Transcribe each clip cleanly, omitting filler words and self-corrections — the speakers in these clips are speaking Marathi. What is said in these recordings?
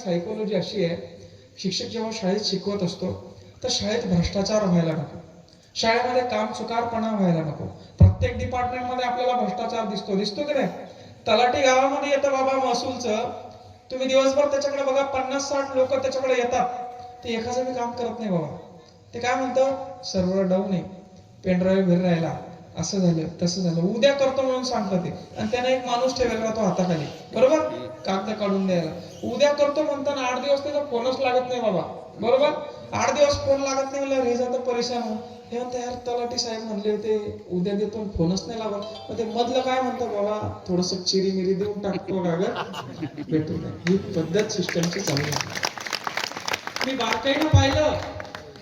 सायकोलॉजी अशी आहे, शिक्षक जेव्हा शाळेत शिकवत असतो तर शाळेत भ्रष्टाचार व्हायला नको, शाळेमध्ये काम चुकारपणा व्हायला नको. प्रत्येक डिपार्टमेंटमध्ये आपल्याला भ्रष्टाचार दिसतो की नाही? तलाठी गावामध्ये येतं बाबा महसूलचं, तुम्ही दिवसभर त्याच्याकडे बघा, 50-60 लोक त्याच्याकडे येतात, ते एखादं बी काम करत नाही बाबा. ते काय म्हणतं, सर्व्हर डाऊन आहे, पेनड्राईव्ह घरी राहिला, असं झालं तसं झालं, उद्या करतो म्हणून सांगतात ते. आणि त्याने एक माणूस ठेवलेला राहतो हाताखाली, बरोबर, कागद काढून द्यायला. उद्या करतो म्हणताना 8 दिवस त्याचा फोनच लागत नाही बाबा, बरोबर. 8 दिवस फोन लागत नाही म्हणल्यावर हे जातं परेशान हो. हे म्हणतं यार तलाठी साहेब म्हणले होते उद्या देतो, फोनच नाही लागत. मग ते मधलं काय म्हणतं, बाबा थोडस चिरी मिरी देऊन टाकतो कागद, भेटू नाही. ही पद्धत सिस्टमची चालू आहे. मी बारकाईनं पाहिलं,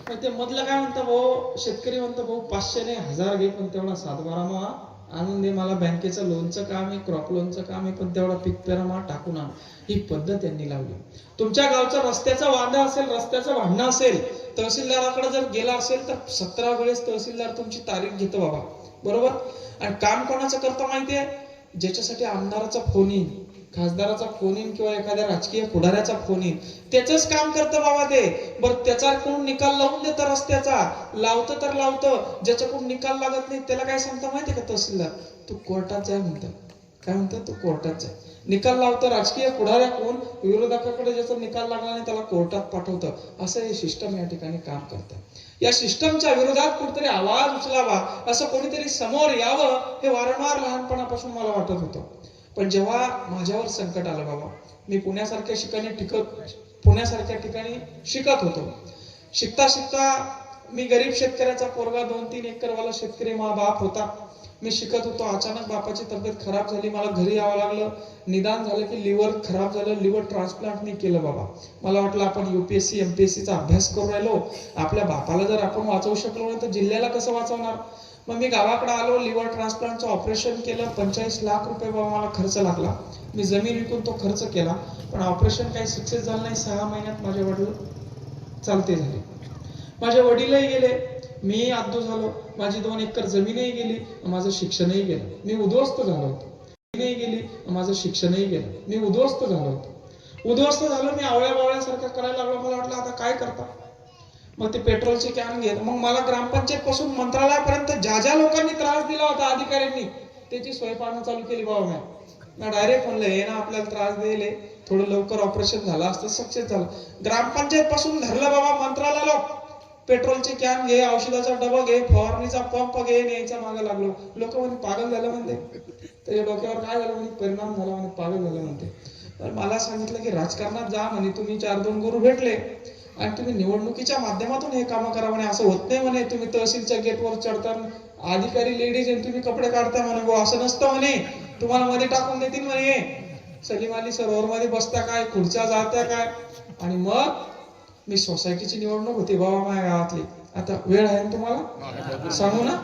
पण ते मधलं काय म्हणतं, भाऊ शेतकरी म्हणतो भाऊ 500 नाही 1000 घे, पण तेवढा 7-12 आणून दे मला, बँकेचं लोनचं काम आहे, क्रॉप लोनचं काम आहे, पण तेवढा पीक पेरा टाकून आण. ही पद्धत त्यांनी लावली. तुमच्या गावचं रस्त्याचं वांदा असेल, रस्त्याचं भांडणं असेल, तहसीलदाराकडे जर गेला असेल तर 17 वेळेस तहसीलदार तुमची तारीख घेतो बाबा, बरोबर. आणि काम कोणाचं करतं माहितीये, ज्याच्यासाठी आमदाराचा फोन येईल, खासदाराचा फोन येईल, किंवा एखाद्या राजकीय पुढाऱ्याचा फोन येईल, त्याच काम करतं बाबा ते. बरं त्याचा कोण निकाल लावून देतं, रस्त्याचा लावतं तर लावतं, ज्याच्याकडून निकाल लागत नाही त्याला काय सांगता माहितीये का तहसीलदार, तू कोर्टात जाय म्हणतात. काय म्हणतात, तू कोर्टात जाय. निकाल लावतं राजकीय पुढाऱ्या कोण, विरोधकाकडे ज्याचा निकाल लागला नाही त्याला कोर्टात पाठवतं. असं हे सिस्टम या ठिकाणी काम करतं. या सिस्टमच्या विरोधात कुठेतरी आवाज उचलावा, असं कोणीतरी समोर यावं, हे वारंवार लहानपणापासून मला वाटत होतं. पण जेव्हा माझ्यावर संकट आलं बाबा, मी पुण्यासारख्या ठिकाणी शिकत होतो. शिकता शिकता मी गरीब शेतकऱ्याचा पोरगा, 2-3 एकरवाला शेतकरी मा बाप होता. मी शिकत होतो, अचानक बापाची तब्येत खराब झाली, मला घरी यावं लागलं. निदान झालं की लिव्हर खराब झालं, लिव्हर ट्रान्सप्लांट मी केलं बाबा. मला वाटलं आपण UPSC MPSC चा अभ्यास करून राहिलो, आपल्या बापाला जर आपण वाचवू शकलो नाही तर जिल्ह्याला कसं वाचवणार. मग मी गावाकडे आलो, लिव्हर ट्रान्सप्लांटचं ऑपरेशन केलं. 45 लाख रुपये बाबा मला खर्च लागला. मी जमीन विकून तो खर्च केला, पण ऑपरेशन काही सक्सेस झालं नाही. 6 महिन्यात माझे वडील चालते झाले, माझे वडीलही गेले, मी आद्दू झालो, माझी 2 एकर जमीनही गेली, माझं शिक्षणही गेलं, मी उद्ध्वस्त झालो होतो. गेली, माझं शिक्षणही गेलं, मी उद्ध्वस्त झालो मी आवळ्या बावळ्यासारखं करायला लागलो. मला वाटलं आता काय करता. मग ते पेट्रोलचे कॅन घेत, मग मला ग्रामपंचायत पासून मंत्रालयापर्यंत ज्या लोकांनी त्रास दिला होता अधिकाऱ्यांनी, त्याची सोय पाहणं चालू केली बाबा. मी डायरेक्ट म्हणलं हे ना आपल्याला त्रास दिले, थोडं लवकर ऑपरेशन झालं असतं सक्सेस झालं. ग्रामपंचायत पासून धरलं बाबा मंत्रालयाला, पेट्रोलचे कॅन घे, औषधाचा डबा घे, फवारणीचा पंप घे, न्यायचा मागे लागलो. लोक म्हणे पागल झालं म्हणते, त्याच्या डोक्यावर काय झालं म्हणे, परिणाम झाला म्हणे, पागल झालं म्हणते. तर मला सांगितलं की राजकारणात जा म्हणे, तुम्ही 4-2 गुरु भेटले आणि तुम्ही निवडणुकीच्या माध्यमातून हे काम करा म्हणे, असं होत नाही म्हणे. तुम्ही तहसीलच्या गेटवर चढताना अधिकारी लेडीज आणि तुम्ही कपडे काढता म्हणे, असं नसतं म्हणे, तुम्हाला मध्ये टाकून देतील म्हणे. सलीम अली सरोवर मध्ये बसता काय, खुर्च्या जात्या काय. आणि मग मी सोसायटीची निवडणूक होती बाबा माझ्या गावातली, आता वेळ आहे ना तुम्हाला सांगू ना.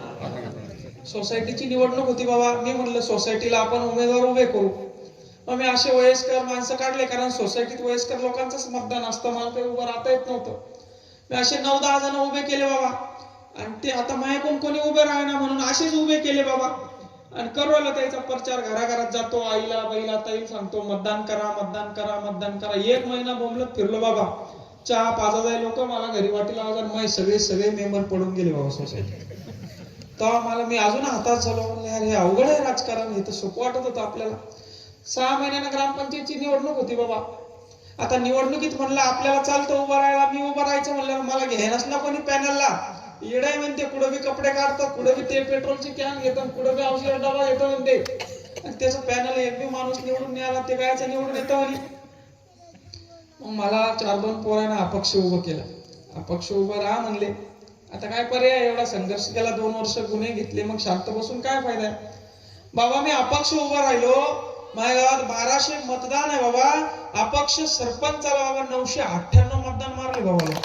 सोसायटीची निवडणूक होती बाबा. मी म्हणलं सोसायटीला आपण उमेदवार उभे करू. मग मी असे वयस्कर माणसं काढले, कारण सोसायटीत वयस्कर लोकांचंच मतदान असतं, मला काही उभं राहता येत नव्हतं. मी असे 9-10 जण उभे केले बाबा. आणि ते आता माझ्याकडून कोणी उभे राहणार म्हणून असेच उभे केले बाबा. आणि करवला त्याचा प्रचार, घराघरात जातो, आईला बाईला ताई सांगतो मतदान करा मतदान करा मतदान करा. 1 महिना बोंबलत फिरलो बाबा. चहा पाजायला लोक, मला घरी वाटेला माझे सगळे मेंबर पडून गेले बाबा सोसायटी. तेव्हा मला मी अजून हातात झालो, म्हणलं यार हे अवघड आहे राजकारण, हे तर सोपं वाटत होतं आपल्याला. 6 महिन्यानं ग्रामपंचायतची निवडणूक होती बाबा. आता निवडणुकीत म्हणलं आपल्याला चालतं उभं राहायला, मी उभं राहायचं म्हणलं, मला घ्यायलाच ना कोणी पॅनलला. येडाय म्हणते, कुठं बी कपडे काढतात, कुठं बी ते पेट्रोलचे कॅन घेतात, कुठं बी औषध डबा घेतो म्हणते. आणि त्याचं पॅनल एक बी माणूस निवडून नाही आला, ते कायचं निवडून येतं म्हणे. मग मला 4-2 पोरांना अपक्ष उभं केलं. अपक्ष उभं राहा म्हणले, आता काय पर्याय, एवढा संघर्ष केला, 2 वर्ष गुन्हे घेतले, मग शांत बसून काय फायदा आहे बाबा. मी अपक्ष उभं राहिलो. माझ्या गावात 1200 मतदान आहे बाबा. अपक्ष सरपंचाला बाबा 998 मतदान मारले बाबा.